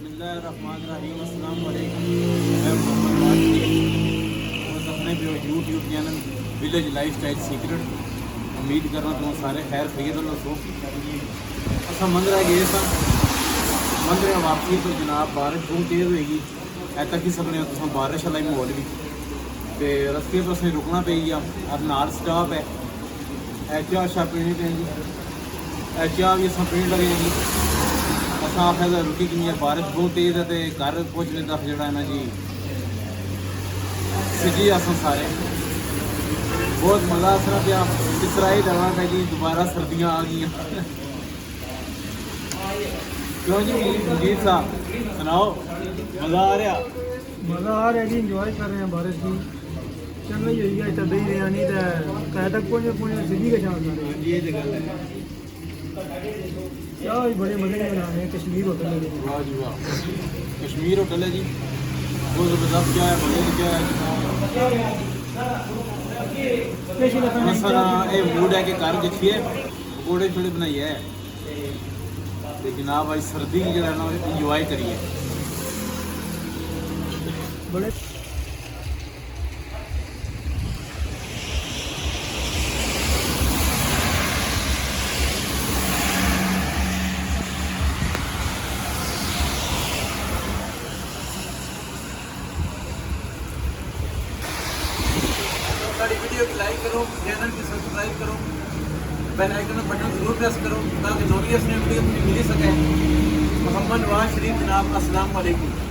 बिस्मिल्लाहिर्रहमानिर्रहीम अस्सलाम वालेकुम। मैं मोहम्मद वाशिद और अपने YouTube channel village life style secret उम्मीद करना तुम सारे खैर खैरियत दसो। असा मंदिर गए सा मंदिर वापसी तो जनाब बारिश बहुत तेज़ होएगी ऐ तक ही सकने तुम बारिश वाला माहौल भी तो रस्ते तो असं रुकना पे गया और नाल स्टाप है चाह शाह पीनी पेंगी चाह भी अस पीन लगे जी अस आखिया रुकी कि बारिश बहुत तेज़ है तो घर पहुँचने तक जोड़ा है ना जी सिजी अस सारे बहुत मज़ा असना पाया इस तरह ही रहना पे जी दोबारा सर्दियाँ आ गई क्यों जी मजीद साहब सुनाओ मज़ा आ रहा जी इंजॉय कर रहे हैं बारिश की चंगा ही होगी इतना दही रहा नहीं तो कह तक पहुँचे सीधी के शाम ये तो गल है क्या बड़े मजे में बना रहे हैं कश्मीर होटल में वाह जी वाह कश्मीर होटल है जी वो ज़बरदस्त क्या है बड़े क्या है मसला ये मूड है कि घर देखिए पकौड़े थोड़े बनाइए तो जनाब आज सर्दी जो है ना इंजॉय करिए बड़े सारी वीडियो की लाइक करो चैनल की सब्सक्राइब करो बेल आइकन बटन जरूर प्रेस करो ताकि नोटिफिकेशन वीडियो मिल सके। मोहम्मद वाज शरीफ जनाब अस्सलाम वालेकुम।